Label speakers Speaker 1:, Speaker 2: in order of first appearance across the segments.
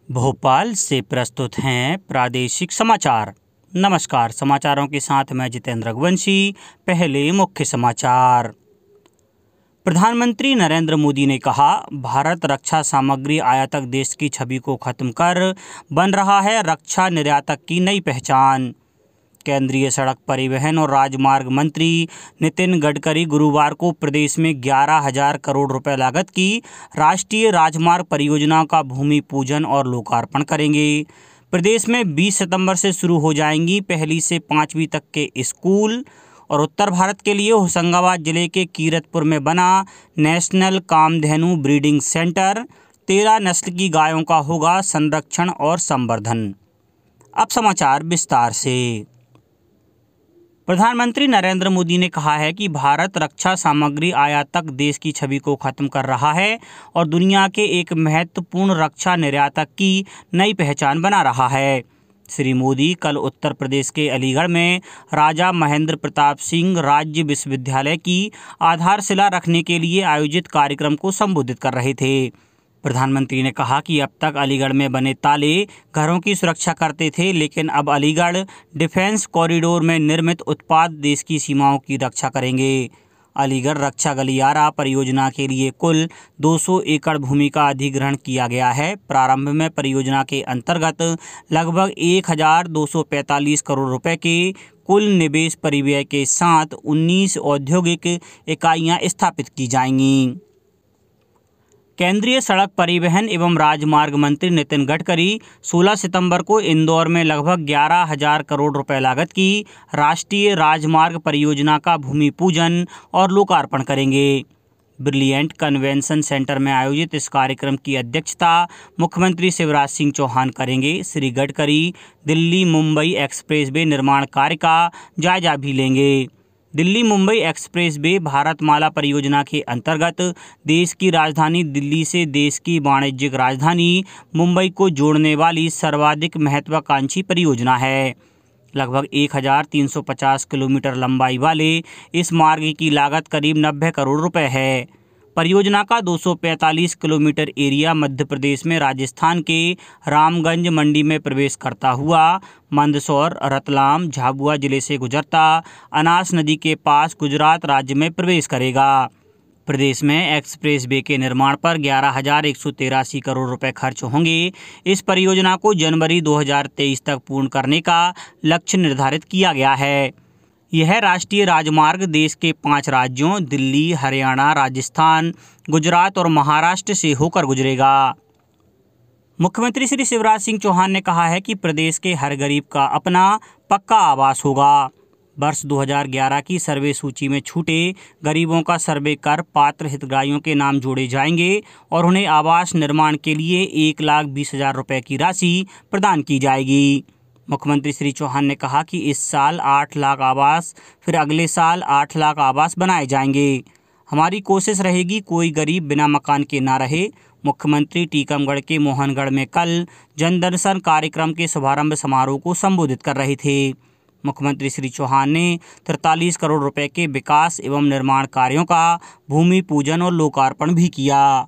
Speaker 1: भोपाल से प्रस्तुत हैं प्रादेशिक समाचार। नमस्कार, समाचारों के साथ मैं जितेंद्र रघुवंशी। पहले मुख्य समाचार। प्रधानमंत्री नरेंद्र मोदी ने कहा, भारत रक्षा सामग्री आयातक देश की छवि को खत्म कर बन रहा है रक्षा निर्यातक की नई पहचान। केंद्रीय सड़क परिवहन और राजमार्ग मंत्री नितिन गडकरी गुरुवार को प्रदेश में 11,000 करोड़ रुपए लागत की राष्ट्रीय राजमार्ग परियोजना का भूमि पूजन और लोकार्पण करेंगे। प्रदेश में 20 सितंबर से शुरू हो जाएंगी 1ली से 5वीं तक के स्कूल। और उत्तर भारत के लिए होशंगाबाद जिले के कीरतपुर में बना नेशनल कामधेनु ब्रीडिंग सेंटर। 13 नस्ल की गायों का होगा संरक्षण और संवर्धन। अब समाचार विस्तार से। प्रधानमंत्री नरेंद्र मोदी ने कहा है कि भारत रक्षा सामग्री आयातक देश की छवि को खत्म कर रहा है और दुनिया के एक महत्वपूर्ण रक्षा निर्यातक की नई पहचान बना रहा है। श्री मोदी कल उत्तर प्रदेश के अलीगढ़ में राजा महेंद्र प्रताप सिंह राज्य विश्वविद्यालय की आधारशिला रखने के लिए आयोजित कार्यक्रम को संबोधित कर रहे थे। प्रधानमंत्री ने कहा कि अब तक अलीगढ़ में बने ताले घरों की सुरक्षा करते थे, लेकिन अब अलीगढ़ डिफेंस कॉरिडोर में निर्मित उत्पाद देश की सीमाओं की रक्षा करेंगे। अलीगढ़ रक्षा गलियारा परियोजना के लिए कुल 200 एकड़ भूमि का अधिग्रहण किया गया है। प्रारंभ में परियोजना के अंतर्गत लगभग 1,245 करोड़ रुपए के कुल निवेश परिव्यय के साथ 19 औद्योगिक इकाइयां स्थापित की जाएंगी। केंद्रीय सड़क परिवहन एवं राजमार्ग मंत्री नितिन गडकरी 16 सितंबर को इंदौर में लगभग 11,000 करोड़ रुपए लागत की राष्ट्रीय राजमार्ग परियोजना का भूमि पूजन और लोकार्पण करेंगे। ब्रिलियंट कन्वेंशन सेंटर में आयोजित इस कार्यक्रम की अध्यक्षता मुख्यमंत्री शिवराज सिंह चौहान करेंगे। श्री गडकरी दिल्ली मुंबई एक्सप्रेस वे निर्माण कार्य का जायजा भी लेंगे। दिल्ली मुंबई एक्सप्रेस वे भारतमाला परियोजना के अंतर्गत देश की राजधानी दिल्ली से देश की वाणिज्यिक राजधानी मुंबई को जोड़ने वाली सर्वाधिक महत्वाकांक्षी परियोजना है। लगभग 1,350 किलोमीटर लंबाई वाले इस मार्ग की लागत करीब 90 करोड़ रुपए है। परियोजना का 245 किलोमीटर एरिया मध्य प्रदेश में राजस्थान के रामगंज मंडी में प्रवेश करता हुआ मंदसौर, रतलाम, झाबुआ जिले से गुजरता अनास नदी के पास गुजरात राज्य में प्रवेश करेगा। प्रदेश में एक्सप्रेस वे के निर्माण पर 11,183 करोड़ रुपए खर्च होंगे। इस परियोजना को जनवरी 2023 तक पूर्ण करने का लक्ष्य निर्धारित किया गया है। यह राष्ट्रीय राजमार्ग देश के 5 राज्यों दिल्ली, हरियाणा, राजस्थान, गुजरात और महाराष्ट्र से होकर गुजरेगा। मुख्यमंत्री श्री शिवराज सिंह चौहान ने कहा है कि प्रदेश के हर गरीब का अपना पक्का आवास होगा। वर्ष 2011 की सर्वे सूची में छूटे गरीबों का सर्वे कर पात्र हितग्राहियों के नाम जोड़े जाएंगे और उन्हें आवास निर्माण के लिए 1,20,000 रुपए की राशि प्रदान की जाएगी। मुख्यमंत्री श्री चौहान ने कहा कि इस साल 8 लाख आवास, फिर अगले साल 8 लाख आवास बनाए जाएंगे। हमारी कोशिश रहेगी कोई गरीब बिना मकान के ना रहे। मुख्यमंत्री टीकमगढ़ के मोहनगढ़ में कल जनदर्शन कार्यक्रम के शुभारंभ समारोह को संबोधित कर रहे थे। मुख्यमंत्री श्री चौहान ने 43 करोड़ रुपए के विकास एवं निर्माण कार्यों का भूमि पूजन और लोकार्पण भी किया।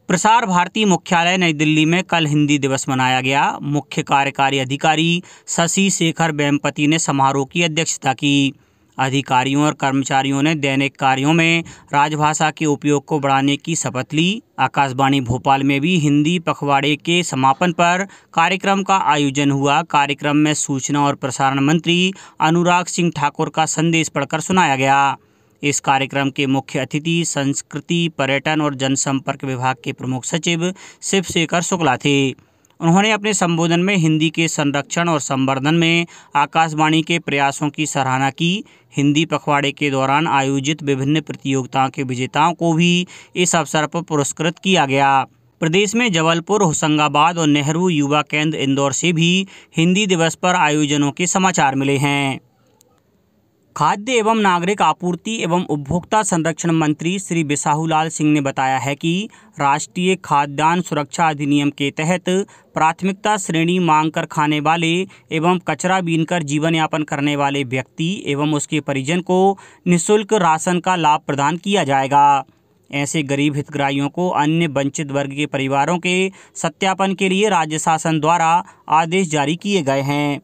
Speaker 1: प्रसार भारती मुख्यालय नई दिल्ली में कल हिंदी दिवस मनाया गया। मुख्य कार्यकारी अधिकारी शशि शेखर वेम्पति ने समारोह की अध्यक्षता की। अधिकारियों और कर्मचारियों ने दैनिक कार्यों में राजभाषा के उपयोग को बढ़ाने की शपथ ली। आकाशवाणी भोपाल में भी हिंदी पखवाड़े के समापन पर कार्यक्रम का आयोजन हुआ। कार्यक्रम में सूचना और प्रसारण मंत्री अनुराग सिंह ठाकुर का संदेश पढ़कर सुनाया गया। इस कार्यक्रम के मुख्य अतिथि संस्कृति, पर्यटन और जनसंपर्क विभाग के प्रमुख सचिव शिवशेखर शुक्ला थे। उन्होंने अपने संबोधन में हिंदी के संरक्षण और संवर्धन में आकाशवाणी के प्रयासों की सराहना की। हिंदी पखवाड़े के दौरान आयोजित विभिन्न प्रतियोगिताओं के विजेताओं को भी इस अवसर पर पुरस्कृत किया गया। प्रदेश में जबलपुर, होशंगाबाद और नेहरू युवा केंद्र इंदौर से भी हिंदी दिवस पर आयोजनों के समाचार मिले हैं। खाद्य एवं नागरिक आपूर्ति एवं उपभोक्ता संरक्षण मंत्री श्री बिसाहूलाल सिंह ने बताया है कि राष्ट्रीय खाद्यान्न सुरक्षा अधिनियम के तहत प्राथमिकता श्रेणी मांग कर खाने वाले एवं कचरा बीनकर जीवन यापन करने वाले व्यक्ति एवं उसके परिजन को निःशुल्क राशन का लाभ प्रदान किया जाएगा। ऐसे गरीब हितग्राहियों को अन्य वंचित वर्ग के परिवारों के सत्यापन के लिए राज्य शासन द्वारा आदेश जारी किए गए हैं।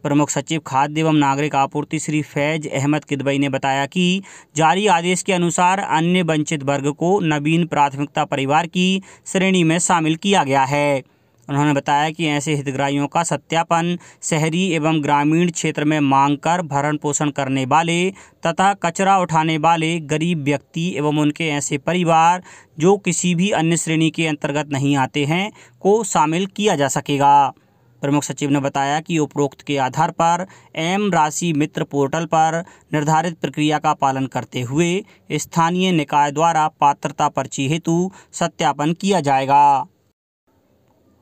Speaker 1: प्रमुख सचिव खाद्य एवं नागरिक आपूर्ति श्री फैज अहमद किदवई ने बताया कि जारी आदेश के अनुसार अन्य वंचित वर्ग को नवीन प्राथमिकता परिवार की श्रेणी में शामिल किया गया है। उन्होंने बताया कि ऐसे हितग्राहियों का सत्यापन शहरी एवं ग्रामीण क्षेत्र में मांग कर भरण पोषण करने वाले तथा कचरा उठाने वाले गरीब व्यक्ति एवं उनके ऐसे परिवार जो किसी भी अन्य श्रेणी के अंतर्गत नहीं आते हैं को शामिल किया जा सकेगा। प्रमुख सचिव ने बताया कि उपरोक्त के आधार पर एम राशि मित्र पोर्टल पर निर्धारित प्रक्रिया का पालन करते हुए स्थानीय निकाय द्वारा पात्रता पर्ची हेतु सत्यापन किया जाएगा।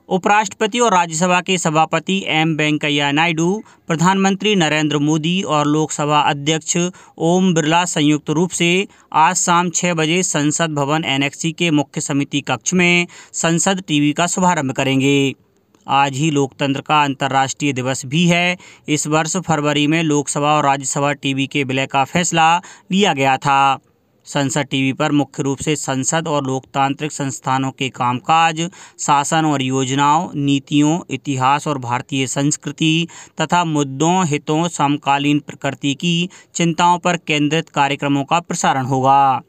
Speaker 1: उपराष्ट्रपति और राज्यसभा के सभापति एम वेंकैया नायडू, प्रधानमंत्री नरेंद्र मोदी और लोकसभा अध्यक्ष ओम बिरला संयुक्त रूप से आज शाम 6 बजे संसद भवन एनेक्सी के मुख्य समिति कक्ष में संसद टीवी का शुभारंभ करेंगे। आज ही लोकतंत्र का अंतर्राष्ट्रीय दिवस भी है। इस वर्ष फरवरी में लोकसभा और राज्यसभा टीवी के विलय का फैसला लिया गया था। संसद टीवी पर मुख्य रूप से संसद और लोकतांत्रिक संस्थानों के कामकाज, शासन और योजनाओं, नीतियों, इतिहास और भारतीय संस्कृति तथा मुद्दों, हितों, समकालीन प्रकृति की चिंताओं पर केंद्रित कार्यक्रमों का प्रसारण होगा।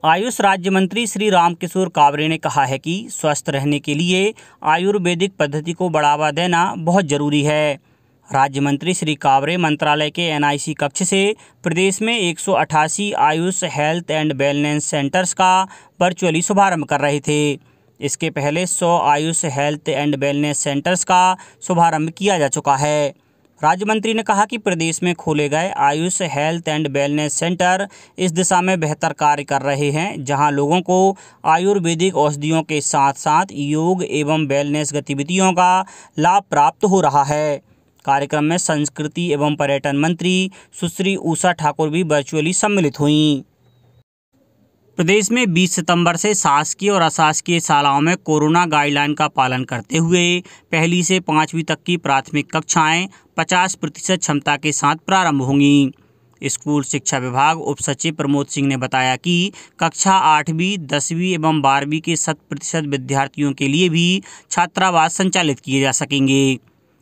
Speaker 1: आयुष राज्य मंत्री श्री रामकिशोर कावरे ने कहा है कि स्वस्थ रहने के लिए आयुर्वेदिक पद्धति को बढ़ावा देना बहुत जरूरी है। राज्य मंत्री श्री कावरे मंत्रालय के एनआईसी कक्ष से प्रदेश में 188 Ayush health and wellness centres का वर्चुअली शुभारंभ कर रहे थे। इसके पहले 100 Ayush health and wellness centres का शुभारंभ किया जा चुका है। राज्य मंत्री ने कहा कि प्रदेश में खोले गए Ayush health and wellness centre इस दिशा में बेहतर कार्य कर रहे हैं, जहां लोगों को आयुर्वेदिक औषधियों के साथ साथ योग एवं वेलनेस गतिविधियों का लाभ प्राप्त हो रहा है। कार्यक्रम में संस्कृति एवं पर्यटन मंत्री सुश्री उषा ठाकुर भी वर्चुअली सम्मिलित हुईं। प्रदेश में 20 सितंबर से शासकीय और अशासकीय शालाओं में कोरोना गाइडलाइन का पालन करते हुए पहली से 5वीं तक की प्राथमिक कक्षाएं 50% क्षमता के साथ प्रारंभ होंगी। स्कूल शिक्षा विभाग उप सचिव प्रमोद सिंह ने बताया कि कक्षा 8वीं, 10वीं एवं 12वीं के 100% विद्यार्थियों के लिए भी छात्रावास संचालित किए जा सकेंगे।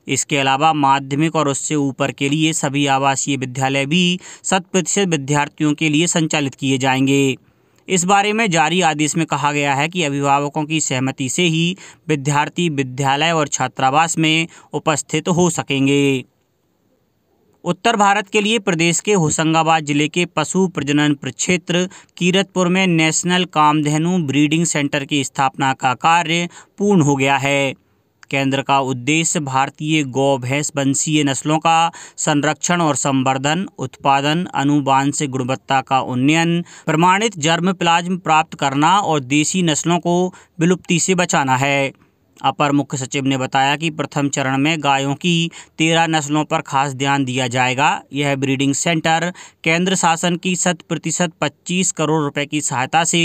Speaker 1: इसके अलावा माध्यमिक और उससे ऊपर के लिए सभी आवासीय विद्यालय भी 100% विद्यार्थियों के लिए संचालित किए जाएंगे। इस बारे में जारी आदेश में कहा गया है कि अभिभावकों की सहमति से ही विद्यार्थी विद्यालय और छात्रावास में उपस्थित हो सकेंगे। उत्तर भारत के लिए प्रदेश के होशंगाबाद जिले के पशु प्रजनन प्रक्षेत्र कीरतपुर में नेशनल कामधेनु ब्रीडिंग सेंटर की स्थापना का कार्य पूर्ण हो गया है। केंद्र का उद्देश्य भारतीय गौ भैंस वंशीय नस्लों का संरक्षण और संवर्धन, उत्पादन, आनुवांशिक गुणवत्ता का उन्नयन, प्रमाणित जर्म प्लाज्म प्राप्त करना और देसी नस्लों को विलुप्ति से बचाना है। अपर मुख्य सचिव ने बताया कि प्रथम चरण में गायों की 13 नस्लों पर खास ध्यान दिया जाएगा। यह ब्रीडिंग सेंटर केंद्र शासन की 100% 25 करोड़ रुपए की सहायता से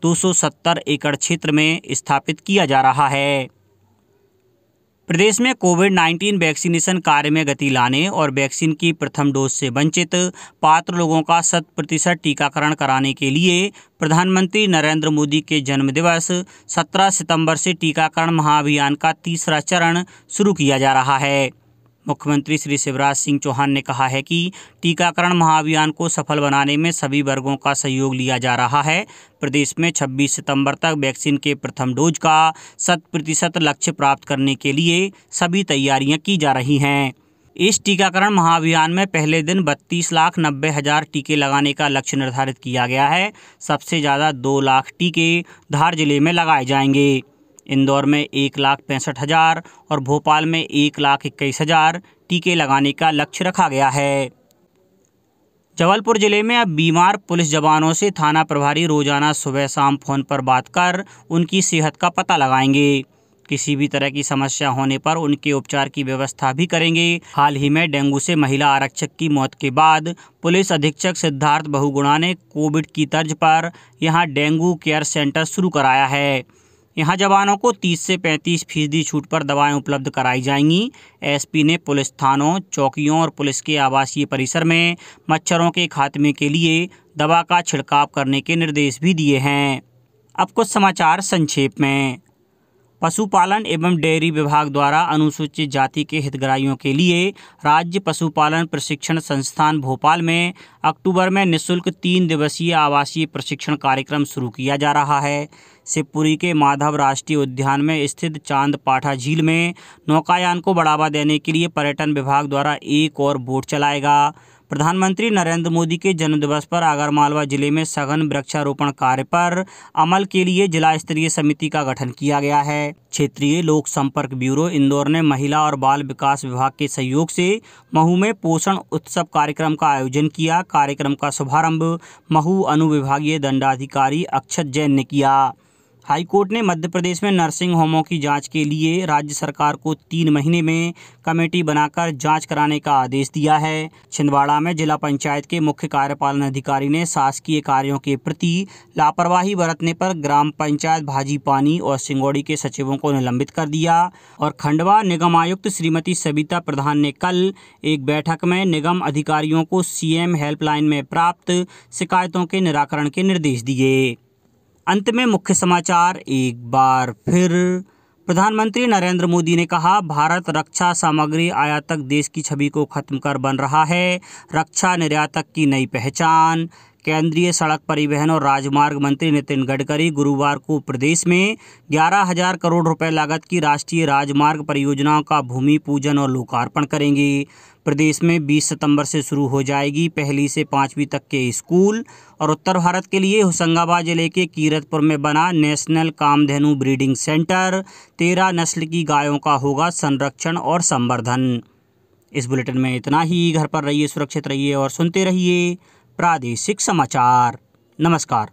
Speaker 1: 270 एकड़ क्षेत्र में स्थापित किया जा रहा है। प्रदेश में कोविड-19 वैक्सीनेशन कार्य में गति लाने और वैक्सीन की प्रथम डोज से वंचित पात्र लोगों का 100% टीकाकरण कराने के लिए प्रधानमंत्री नरेंद्र मोदी के जन्मदिवस 17 सितंबर से टीकाकरण महाअभियान का तीसरा चरण शुरू किया जा रहा है। मुख्यमंत्री श्री शिवराज सिंह चौहान ने कहा है कि टीकाकरण महाअभियान को सफल बनाने में सभी वर्गों का सहयोग लिया जा रहा है। प्रदेश में 26 सितंबर तक वैक्सीन के प्रथम डोज का 100% लक्ष्य प्राप्त करने के लिए सभी तैयारियां की जा रही हैं। इस टीकाकरण महाअभियान में पहले दिन 32,90,000 टीके लगाने का लक्ष्य निर्धारित किया गया है। सबसे ज़्यादा 2 लाख टीके धार जिले में लगाए जाएंगे। इंदौर में 1,65,000 और भोपाल में 1,21,000 टीके लगाने का लक्ष्य रखा गया है। जबलपुर जिले में अब बीमार पुलिस जवानों से थाना प्रभारी रोजाना सुबह शाम फोन पर बात कर उनकी सेहत का पता लगाएंगे। किसी भी तरह की समस्या होने पर उनके उपचार की व्यवस्था भी करेंगे। हाल ही में डेंगू से महिला आरक्षक की मौत के बाद पुलिस अधीक्षक सिद्धार्थ बहुगुणा ने कोविड की तर्ज पर यहां डेंगू केयर सेंटर शुरू कराया है। यहाँ जवानों को 30 से 35% छूट पर दवाएं उपलब्ध कराई जाएंगी। एसपी ने पुलिस थानों, चौकियों और पुलिस के आवासीय परिसर में मच्छरों के खात्मे के लिए दवा का छिड़काव करने के निर्देश भी दिए हैं। अब कुछ समाचार संक्षेप में। पशुपालन एवं डेयरी विभाग द्वारा अनुसूचित जाति के हितग्राहियों के लिए राज्य पशुपालन प्रशिक्षण संस्थान भोपाल में अक्टूबर में निःशुल्क 3 दिवसीय आवासीय प्रशिक्षण कार्यक्रम शुरू किया जा रहा है। शिवपुरी के माधव राष्ट्रीय उद्यान में स्थित चांद पाठा झील में नौकायान को बढ़ावा देने के लिए पर्यटन विभाग द्वारा एक और बोट चलाएगा। प्रधानमंत्री नरेंद्र मोदी के जन्मदिवस पर आगरमालवा जिले में सघन वृक्षारोपण कार्य पर अमल के लिए जिला स्तरीय समिति का गठन किया गया है। क्षेत्रीय लोक संपर्क ब्यूरो इंदौर ने महिला और बाल विकास विभाग के सहयोग से महू में पोषण उत्सव कार्यक्रम का आयोजन किया। कार्यक्रम का शुभारंभ महू अनुविभागीय दंडाधिकारी अक्षत जैन ने किया। हाईकोर्ट ने मध्य प्रदेश में नर्सिंग होमों की जांच के लिए राज्य सरकार को 3 महीने में कमेटी बनाकर जांच कराने का आदेश दिया है। छिंदवाड़ा में जिला पंचायत के मुख्य कार्यपालन अधिकारी ने शासकीय कार्यों के प्रति लापरवाही बरतने पर ग्राम पंचायत भाजीपानी और सिंगौड़ी के सचिवों को निलंबित कर दिया। और खंडवा निगम आयुक्त श्रीमती सविता प्रधान ने कल एक बैठक में निगम अधिकारियों को सीएम हेल्पलाइन में प्राप्त शिकायतों के निराकरण के निर्देश दिए। अंत में मुख्य समाचार एक बार फिर। प्रधानमंत्री नरेंद्र मोदी ने कहा, भारत रक्षा सामग्री आयातक देश की छवि को खत्म कर बन रहा है, रक्षा निर्यातक की नई पहचान। केंद्रीय सड़क परिवहन और राजमार्ग मंत्री नितिन गडकरी गुरुवार को प्रदेश में 11,000 करोड़ रुपए लागत की राष्ट्रीय राजमार्ग परियोजनाओं का भूमि पूजन और लोकार्पण करेंगे। प्रदेश में 20 सितंबर से शुरू हो जाएगी 1ली से 5वीं तक के स्कूल। और उत्तर भारत के लिए होशंगाबाद जिले के कीरतपुर में बना नेशनल कामधेनु ब्रीडिंग सेंटर 13 नस्ल की गायों का होगा संरक्षण और संवर्धन। इस बुलेटिन में इतना ही। घर पर रहिए, सुरक्षित रहिए और सुनते रहिए प्रादेशिक समाचार। नमस्कार।